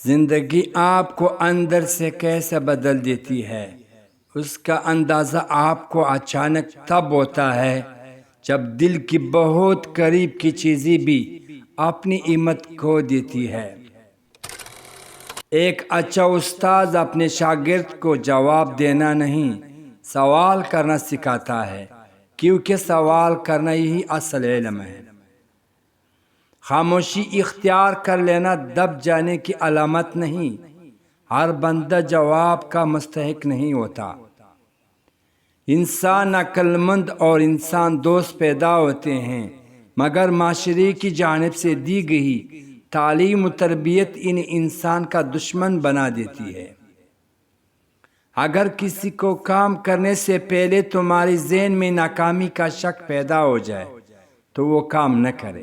زندگی آپ کو اندر سے کیسے بدل دیتی ہے، اس کا اندازہ آپ کو اچانک تب ہوتا ہے جب دل کی بہت قریب کی چیزیں بھی اپنی قیمت کھو دیتی ہے۔ ایک اچھا استاد اپنے شاگرد کو جواب دینا نہیں، سوال کرنا سکھاتا ہے، کیونکہ سوال کرنا یہی اصل علم ہے۔ خاموشی اختیار کر لینا دب جانے کی علامت نہیں، ہر بندہ جواب کا مستحق نہیں ہوتا۔ انسان عقل مند اور انسان دوست پیدا ہوتے ہیں، مگر معاشرے کی جانب سے دی گئی تعلیم و تربیت انسان کا دشمن بنا دیتی ہے۔ اگر کسی کو کام کرنے سے پہلے تمہاری ذہن میں ناکامی کا شک پیدا ہو جائے تو وہ کام نہ کرے۔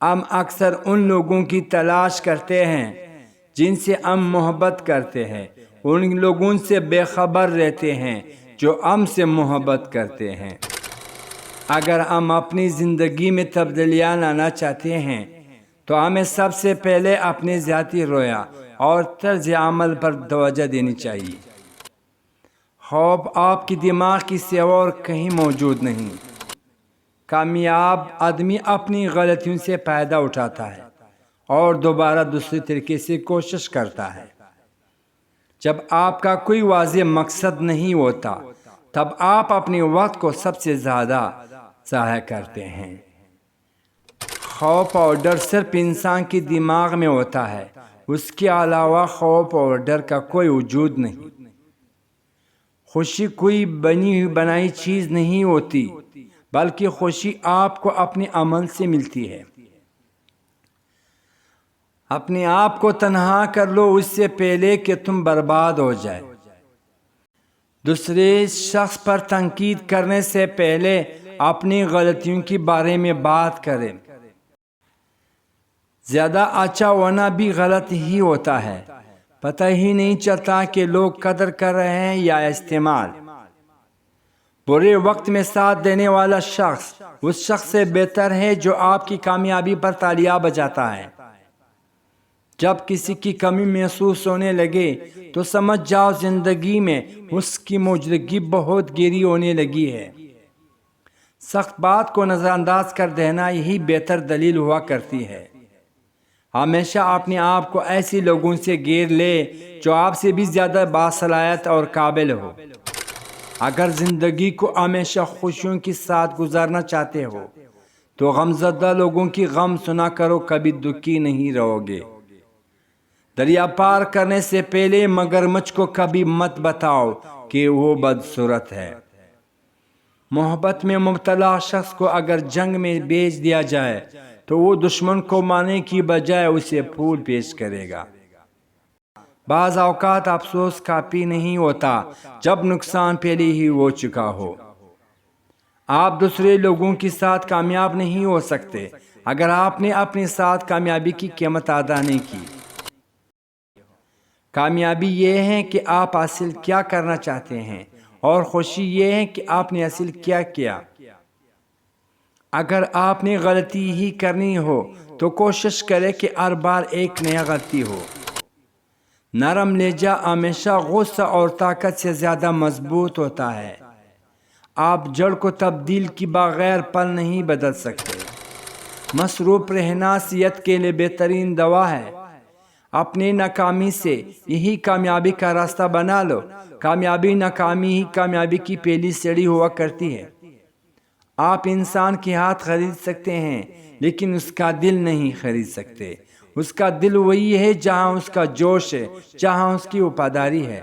ہم اکثر ان لوگوں کی تلاش کرتے ہیں جن سے ہم محبت کرتے ہیں، ان لوگوں سے بے خبر رہتے ہیں جو ہم سے محبت کرتے ہیں۔ اگر ہم اپنی زندگی میں تبدیلیاں لانا چاہتے ہیں تو ہمیں سب سے پہلے اپنے ذاتی رویہ اور طرز عمل پر توجہ دینی چاہیے۔ خوف آپ کی دماغ کی سوا اور کہیں موجود نہیں۔ کامیاب آدمی اپنی غلطیوں سے فائدہ اٹھاتا ہے اور دوبارہ دوسرے طریقے سے کوشش کرتا ہے۔ جب آپ کا کوئی واضح مقصد نہیں ہوتا تب آپ اپنے وقت کو سب سے زیادہ ضائع کرتے ہیں۔ خوف اور ڈر صرف انسان کے دماغ میں ہوتا ہے، اس کے علاوہ خوف اور ڈر کا کوئی وجود نہیں۔ خوشی کوئی بنائی چیز نہیں ہوتی، بلکہ خوشی آپ کو اپنے عمل سے ملتی ہے۔ اپنے آپ کو تنہا کر لو اس سے پہلے کہ تم برباد ہو جائے۔ دوسرے شخص پر تنقید کرنے سے پہلے اپنی غلطیوں کے بارے میں بات کریں۔ زیادہ اچھا ہونا بھی غلط ہی ہوتا ہے، پتہ ہی نہیں چلتا کہ لوگ قدر کر رہے ہیں یا استعمال۔ برے وقت میں ساتھ دینے والا شخص اس شخص سے بہتر ہے جو آپ کی کامیابی پر تالیاں بجاتا ہے۔ جب کسی کی کمی محسوس ہونے لگے تو سمجھ جاؤ زندگی میں اس کی موجودگی بہت گہری ہونے لگی ہے۔ سخت بات کو نظر انداز کر دینا یہی بہتر دلیل ہوا کرتی ہے۔ ہمیشہ اپنے آپ کو ایسے لوگوں سے گھیر لے جو آپ سے بھی زیادہ باصلاحیت اور قابل ہو۔ اگر زندگی کو ہمیشہ خوشیوں کے ساتھ گزارنا چاہتے ہو تو غمزدہ لوگوں کی غم سنا کرو، کبھی دکھی نہیں رہو گے۔ دریا پار کرنے سے پہلے مگرمچھ کو کبھی مت بتاؤ کہ وہ بدصورت ہے۔ محبت میں مبتلا شخص کو اگر جنگ میں بھیج دیا جائے تو وہ دشمن کو مارنے کی بجائے اسے پھول پیش کرے گا۔ بعض اوقات افسوس کافی نہیں ہوتا جب نقصان پہلے ہی ہو چکا ہو۔ آپ دوسرے لوگوں کے ساتھ کامیاب نہیں ہو سکتے اگر آپ نے اپنے ساتھ کامیابی کی قیمت ادا نہیں کی۔ کامیابی یہ ہے کہ آپ حاصل کیا کرنا چاہتے ہیں اور خوشی یہ ہے کہ آپ نے حاصل کیا کیا۔ اگر آپ نے غلطی ہی کرنی ہو تو کوشش کریں کہ ہر بار ایک نیا غلطی ہو۔ نرم لہجہ ہمیشہ غصہ اور طاقت سے زیادہ مضبوط ہوتا ہے۔ آپ جڑ کو تبدیل کی بغیر پل نہیں بدل سکتے۔ مصروف رہنا صحت کے لیے بہترین دوا ہے۔ اپنی ناکامی سے یہی کامیابی کا راستہ بنا لو۔ کامیابی ناکامی ہی کامیابی کی پہلی سیڑھی ہوا کرتی ہے۔ آپ انسان کے ہاتھ خرید سکتے ہیں لیکن اس کا دل نہیں خرید سکتے۔ اس کا دل وہی ہے جہاں اس کا جوش ہے، جہاں اس کی وفاداری ہے۔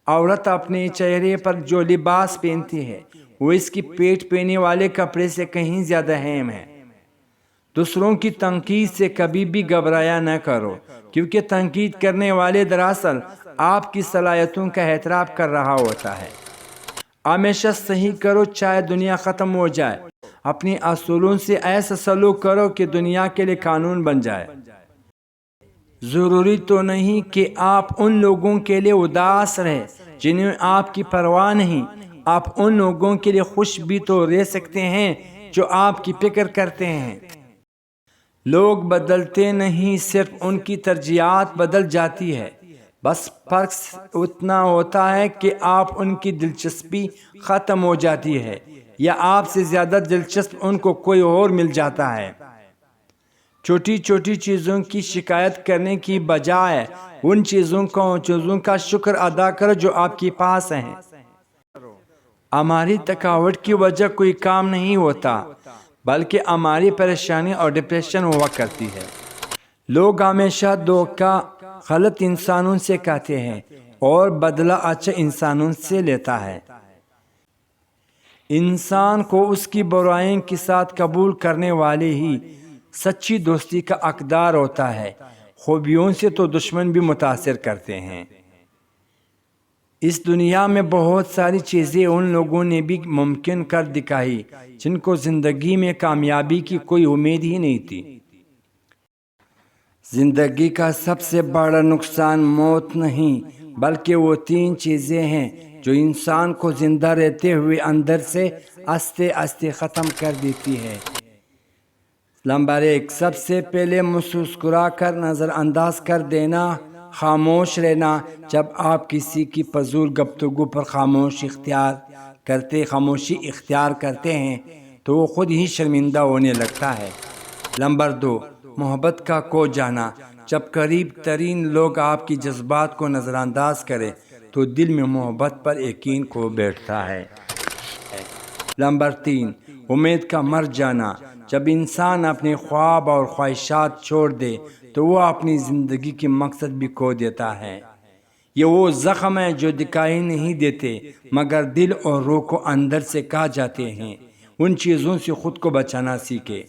عورت اپنے چہرے پر جو لباس پہنتی ہے وہ اس کی پیٹ پہننے والے کپڑے سے کہیں زیادہ اہم ہے۔ دوسروں کی تنقید سے کبھی بھی گھبرایا نہ کرو، کیونکہ تنقید کرنے والے دراصل آپ کی صلاحیتوں کا اعتراف کر رہا ہوتا ہے۔ ہمیشہ صحیح کرو چاہے دنیا ختم ہو جائے۔ اپنے اصولوں سے ایسا سلوک کرو کہ دنیا کے لیے قانون بن جائے۔ ضروری تو نہیں کہ آپ ان لوگوں کے لیے اداس رہیں جنہیں آپ کی پرواہ نہیں۔ آپ ان لوگوں کے لیے خوش بھی تو رہ سکتے ہیں جو آپ کی فکر کرتے ہیں۔ لوگ بدلتے نہیں، صرف ان کی ترجیحات بدل جاتی ہے۔ بس فرق اتنا ہوتا ہے کہ آپ ان کی دلچسپی ختم ہو جاتی ہے یا آپ سے زیادہ دلچسپ ان کو کوئی اور مل جاتا ہے۔ چھوٹی چھوٹی چیزوں کی شکایت کرنے کی بجائے ان چیزوں کا شکر ادا کرو جو آپ کے پاس ہیں۔ ہماری تھکاوٹ کی وجہ کوئی کام نہیں ہوتا، بلکہ ہماری پریشانی اور ڈپریشن ہوا کرتی ہے۔ لوگ ہمیشہ دھوکہ غلط انسانوں سے کھاتے ہیں اور بدلہ اچھے انسانوں سے لیتا ہے۔ انسان کو اس کی برائیوں کے ساتھ قبول کرنے والے ہی سچی دوستی کا حقدار ہوتا ہے۔ خوبیوں سے تو دشمن بھی متاثر کرتے ہیں۔ اس دنیا میں بہت ساری چیزیں ان لوگوں نے بھی ممکن کر دکھائی جن کو زندگی میں کامیابی کی کوئی امید ہی نہیں تھی۔ زندگی کا سب سے بڑا نقصان موت نہیں، بلکہ وہ 3 چیزیں ہیں جو انسان کو زندہ رہتے ہوئے اندر سے آہستہ آہستہ ختم کر دیتی ہے۔ نمبر 1، سب سے پہلے مسکرا کر نظر انداز کر دینا، خاموش رہنا۔ جب آپ کسی کی فضول گفتگو پر خاموشی اختیار کرتے ہیں تو وہ خود ہی شرمندہ ہونے لگتا ہے۔ نمبر 2، محبت کا کھو جانا۔ جب قریب ترین لوگ آپ کی جذبات کو نظر انداز کریں تو دل میں محبت پر یقین کھو بیٹھتا ہے۔ نمبر 3، امید کا مر جانا۔ جب انسان اپنے خواب اور خواہشات چھوڑ دے تو وہ اپنی زندگی کے مقصد بھی کھو دیتا ہے۔ یہ وہ زخم ہے جو دکھائی نہیں دیتے مگر دل اور روح کو اندر سے کھا جاتے ہیں۔ ان چیزوں سے خود کو بچانا سیکھے۔